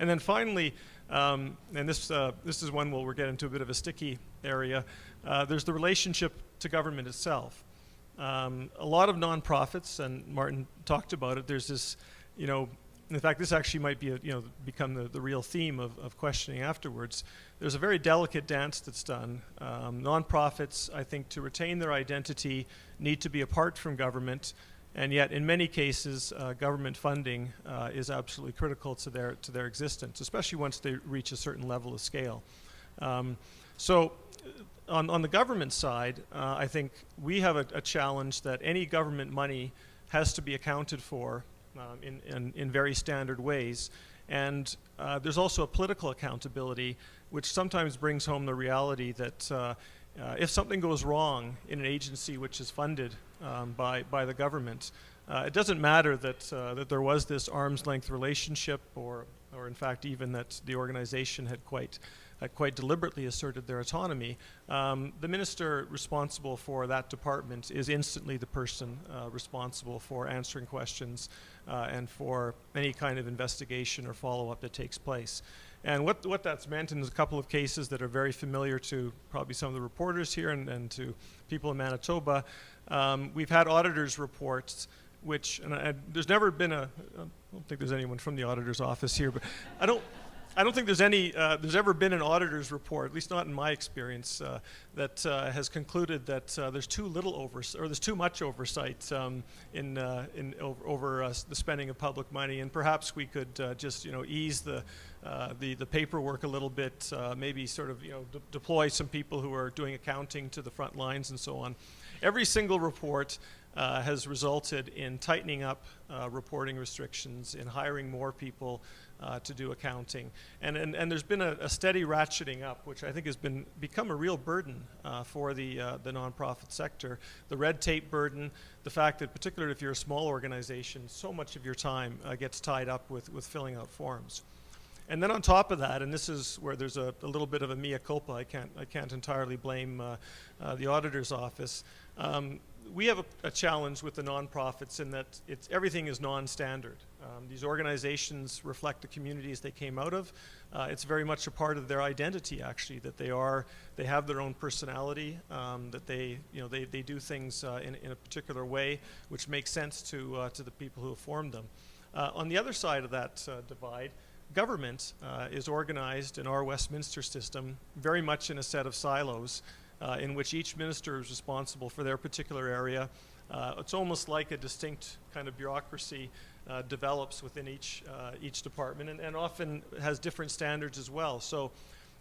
And then finally, and this is one where we're getting into a bit of a sticky area, there's the relationship to government itself. A lot of nonprofits, and Martin talked about it, there's this, in fact, this actually might be, become the real theme of questioning afterwards. There's a very delicate dance that's done. Nonprofits, I think, to retain their identity, need to be apart from government, and yet in many cases, government funding is absolutely critical to their existence, especially once they reach a certain level of scale. So on the government side, I think we have a challenge that any government money has to be accounted for in very standard ways. And there's also a political accountability, which sometimes brings home the reality that if something goes wrong in an agency which is funded by the government, it doesn't matter that there was this arm's length relationship, or in fact even that the organization had quite deliberately asserted their autonomy. The minister responsible for that department is instantly the person responsible for answering questions and for any kind of investigation or follow-up that takes place. And what that's meant in a couple of cases that are very familiar to probably some of the reporters here and to people in Manitoba, we've had auditors' reports which, and there's never been I don't think there's anyone from the auditor's office here, but I don't think there's ever been an auditor's report, at least not in my experience, that has concluded that there's too little oversight, or there's too much oversight over the spending of public money, and perhaps we could just ease the paperwork a little bit, maybe sort of deploy some people who are doing accounting to the front lines and so on. Every single report has resulted in tightening up reporting restrictions, in hiring more people to do accounting, and there's been a steady ratcheting up, which I think has become a real burden for the nonprofit sector. The red tape burden, the fact that particularly if you're a small organization, so much of your time gets tied up with filling out forms. And then on top of that, and this is where there's a little bit of a mea culpa, I can't entirely blame the auditor's office. We have a challenge with the nonprofits in that everything is non-standard. These organizations reflect the communities they came out of. It's very much a part of their identity, actually, that they have their own personality, that they do things in a particular way, which makes sense to the people who have formed them. On the other side of that divide, government is organized in our Westminster system very much in a set of silos, in which each minister is responsible for their particular area. It's almost like a distinct kind of bureaucracy develops within each department, and often has different standards as well. So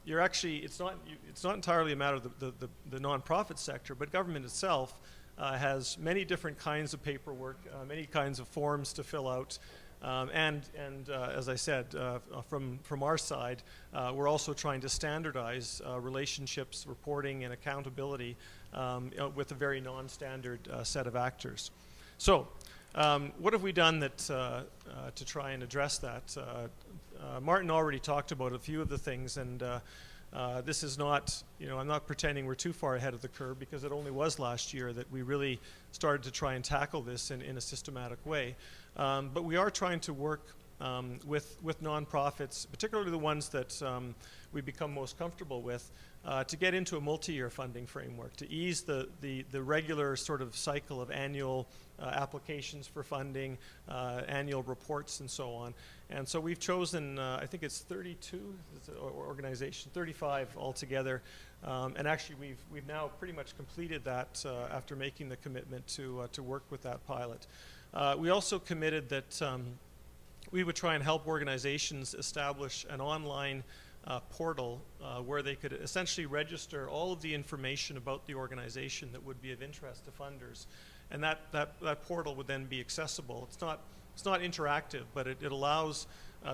you're actually, it's not entirely a matter of the nonprofit sector, but government itself has many different kinds of paperwork, many kinds of forms to fill out. And as I said, from our side, we're also trying to standardize relationships, reporting, and accountability with a very non-standard set of actors. So, what have we done to try and address that? Martin already talked about a few of the things, and this is not, I'm not pretending we're too far ahead of the curve, because it only was last year that we really started to try and tackle this in a systematic way. But we are trying to work with nonprofits, particularly the ones that we become most comfortable with, to get into a multi-year funding framework, to ease the regular sort of cycle of annual applications for funding, annual reports, and so on. And so we've chosen, I think it's 32 organizations, 35 altogether, and actually we've now pretty much completed that after making the commitment to work with that pilot. We also committed that we would try and help organizations establish an online portal where they could essentially register all of the information about the organization that would be of interest to funders, and that portal would then be accessible. It's not interactive, but it allows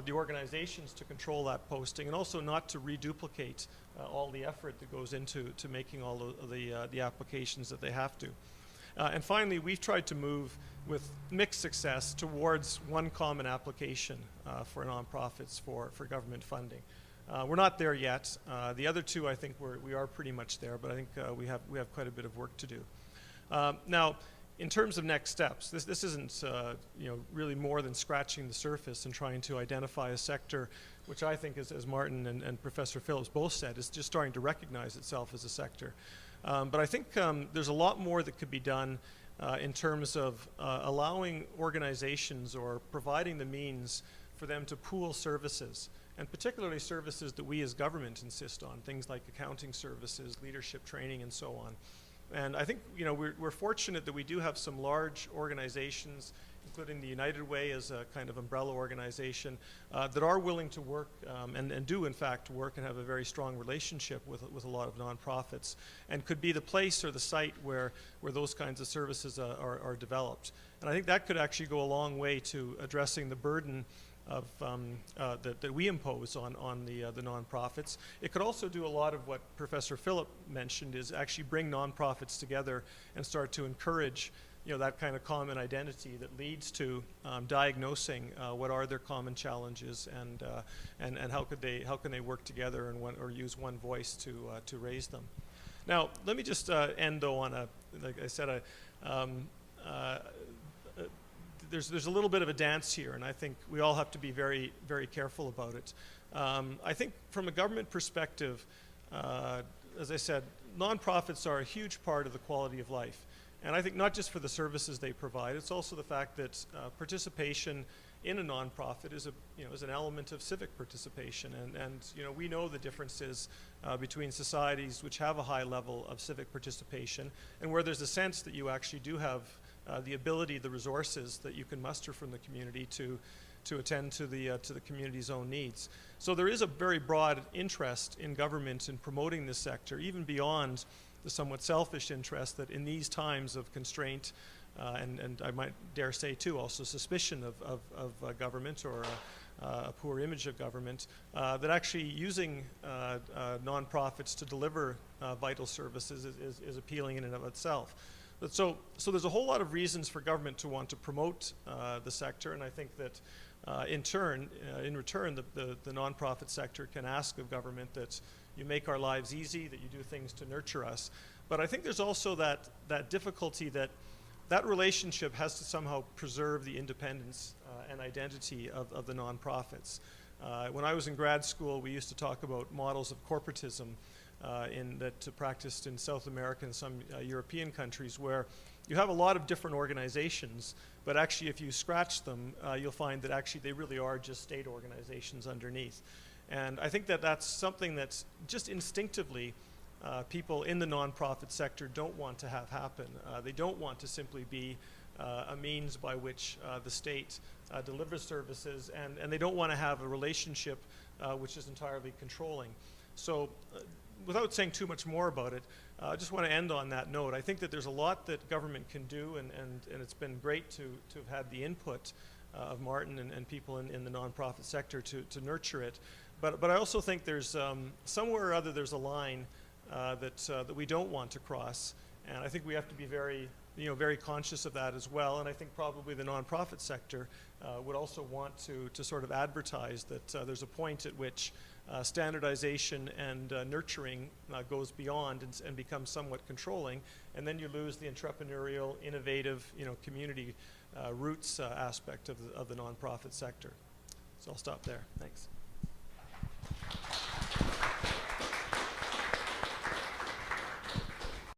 the organizations to control that posting, and also not to reduplicate all the effort that goes into making all of the applications that they have to. And finally, we've tried to move with mixed success towards one common application for nonprofits for government funding. We're not there yet. The other two, I think we are pretty much there, but I think we have quite a bit of work to do. Now, in terms of next steps, this isn't really more than scratching the surface and trying to identify a sector which I think, as Martin and Professor Phillips both said, is just starting to recognize itself as a sector. But I think there's a lot more that could be done in terms of allowing organizations or providing the means for them to pool services, and particularly services that we as government insist on, things like accounting services, leadership training, and so on. And I think, you know, we're fortunate that we do have some large organizations, including the United Way as a kind of umbrella organization, that are willing to work and do in fact work and have a very strong relationship with a lot of nonprofits, and could be the place or the site where those kinds of services are developed. And I think that could actually go a long way to addressing the burden of that we impose on the nonprofits. It could also do a lot of what Professor Phillips mentioned, is actually bring nonprofits together and start to encourage, you know, that kind of common identity that leads to diagnosing what are their common challenges, and how can they work together or use one voice to raise them. Now, let me just end though on like I said, there's a little bit of a dance here, and I think we all have to be very, very careful about it. I think from a government perspective, as I said, nonprofits are a huge part of the quality of life. And I think not just for the services they provide, it's also the fact that participation in a nonprofit is an element of civic participation. And you know, we know the differences between societies which have a high level of civic participation and where there's a sense that you actually do have the ability, the resources that you can muster from the community to attend to the community's own needs. So there is a very broad interest in government in promoting this sector, even beyond the somewhat selfish interest that in these times of constraint and I might dare say too also suspicion of government or a poor image of government, that actually using nonprofits to deliver vital services is appealing in and of itself. But so there's a whole lot of reasons for government to want to promote the sector, and I think that in return, the nonprofit sector can ask of government that you make our lives easy, that you do things to nurture us. But I think there's also that difficulty that relationship has to somehow preserve the independence and identity of the nonprofits. When I was in grad school, we used to talk about models of corporatism that practiced in South America and some European countries, where you have a lot of different organizations, but actually if you scratch them, you'll find that actually they really are just state organizations underneath. And I think that that's something that's just instinctively people in the nonprofit sector don't want to have happen. They don't want to simply be a means by which the state delivers services, and they don't want to have a relationship which is entirely controlling. So without saying too much more about it, I just want to end on that note. I think that there's a lot that government can do, and it's been great to have had the input of Martin and people in the nonprofit sector to nurture it. But I also think there's somewhere or other there's a line that we don't want to cross, and I think we have to be very conscious of that as well. And I think probably the nonprofit sector would also want to sort of advertise that there's a point at which standardization and nurturing goes beyond and becomes somewhat controlling, and then you lose the entrepreneurial, innovative, community roots aspect of the nonprofit sector. So I'll stop there. Thanks.